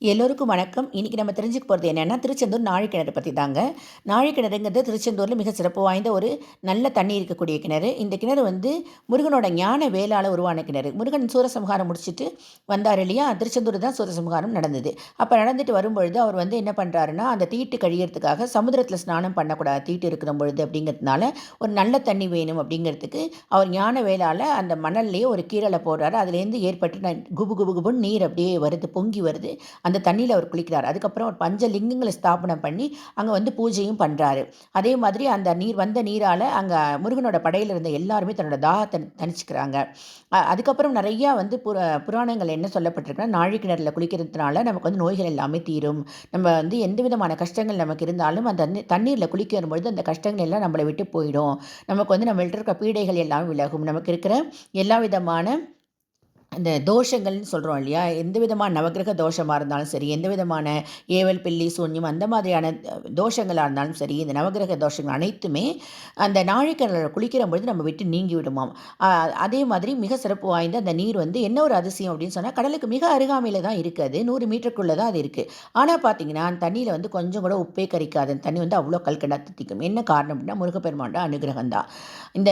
எல்லோருக்கும் வணக்கம். இன்றைக்கி நம்ம தெரிஞ்சுக்க போகிறது என்னென்னா, திருச்செந்தூர் நாழிக்கிணறு பற்றி தாங்க. நாழிக்கிணறுங்கிறது திருச்செந்தூரில் மிக சிறப்பு வாய்ந்த ஒரு நல்ல தண்ணி இருக்கக்கூடிய கிணறு. இந்த கிணறு வந்து முருகனோட ஞான வேலால் உருவான கிணறு. முருகன் சூரசம்ஹாரம் முடிச்சுட்டு வந்தார் இல்லையா, திருச்செந்தூர் தான் சூரசம்ஹாரம் நடந்தது. அப்போ நடந்துட்டு வரும்பொழுது அவர் வந்து என்ன பண்ணுறாருன்னா, அந்த தீட்டு கழியறதுக்காக சமுதிரத்தில் ஸ்நானம் பண்ணக்கூடாது, தீட்டு இருக்கிற பொழுது அப்படிங்கிறதுனால ஒரு நல்ல தண்ணி வேணும் அப்படிங்கிறதுக்கு அவர் ஞான வேலால் அந்த மணல்லையே ஒரு கீரலை போடுறாரு. அதுலேருந்து ஏற்பட்டு குபு குபு குபுன்னு நீர் அப்படியே வருது, பொங்கி வருது. அந்த தண்ணியில் அவர் குளிக்கிறார். அதுக்கப்புறம் ஒரு பஞ்சலிங்கங்களை ஸ்தாபனம் பண்ணி அங்கே வந்து பூஜையும் பண்ணுறாரு. அதே மாதிரி அந்த வந்த நீரால் அங்கே முருகனோட படையில் இருந்த எல்லாருமே தன்னோட தாகத்தை தணிச்சுக்கிறாங்க. அதுக்கப்புறம் நிறையா வந்து புராணங்கள் என்ன சொல்லப்பட்டிருக்குன்னா, நாழிக்கிணறில் குளிக்கிறதுனால நமக்கு வந்து நோய்கள் எல்லாமே தீரும். நம்ம வந்து எந்த விதமான கஷ்டங்கள் நமக்கு இருந்தாலும் அந்த தண்ணீரில் குளிக்க வரும்பொழுது அந்த கஷ்டங்கள் எல்லாம் நம்மளை விட்டு போயிடும். நமக்கு வந்து நம்மள்ட்ட இருக்க பீடைகள் எல்லாம் விலகும். நமக்கு இருக்கிற எல்லா விதமான அந்த தோஷங்கள்னு சொல்கிறோம் இல்லையா, எந்த விதமான நவகிரக தோஷமாக இருந்தாலும் சரி, எந்த விதமான ஏவல் பில்லி சூன்யம் அந்த மாதிரியான தோஷங்களாக இருந்தாலும் சரி, இந்த நவகிரக தோஷங்கள் அனைத்துமே அந்த நாழிக்கிணறில் குளிக்கிற பொழுது நம்ம விட்டு நீங்கி விடுமாம். அதே மாதிரி மிக சிறப்பு வாய்ந்த அந்த நீர் வந்து என்ன ஒரு அதிசயம் அப்படின்னு சொன்னால், கடலுக்கு மிக அருகாமையில் தான் இருக்குது. 100 மீட்டருக்குள்ளே தான் அது இருக்குது. ஆனால் பார்த்தீங்கன்னா அந்த தண்ணியில் வந்து கொஞ்சம் கூட உப்பே கரிக்காது. அந்த தண்ணி வந்து அவ்வளோ கல்கண்டா தித்திக்கும். என்ன காரணம் அப்படின்னா, முருகப்பெருமானோட அனுகிரகம் தான். இந்த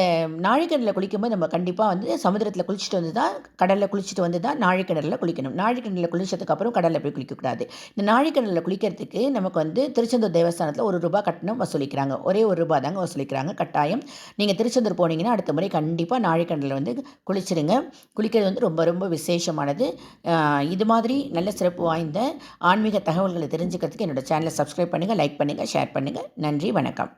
நாழிக்கிணறில் குளிக்கும்போது நம்ம கண்டிப்பாக வந்து சமுதிரத்தில் குளிச்சுட்டு வந்து தான், கடலில் குளிச்சுட்டு வந்து தான் நாழிக்கிணறில் குளிக்கணும். நாழிக்கிணறில் குளிச்சதுக்கப்புறம் கடலில் போய் குளிக்கக்கூடாது. இந்த நாழிக்கிணறில் குளிக்கிறதுக்கு நமக்கு வந்து திருச்செந்தூர் தேவஸ்தானத்தில் ₹1 கட்டணம் வசூலிக்கிறாங்க. ஒரே ₹1 தாங்க வசூலிக்கிறாங்க கட்டாயம். நீங்கள் திருச்செந்தூர் போனீங்கன்னா அடுத்த முறை கண்டிப்பாக நாழிக்கிணறில் வந்து குளிச்சிடுங்க. குளிக்கிறது வந்து ரொம்ப ரொம்ப விசேஷமானது. இது மாதிரி நல்ல சிறப்பு வாய்ந்த ஆன்மீக தகவல்களை தெரிஞ்சுக்கிறதுக்கு என்னோடய சேனலை சப்ஸ்கிரைப் பண்ணுங்கள், லைக் பண்ணுங்கள், ஷேர் பண்ணுங்கள். நன்றி, வணக்கம்.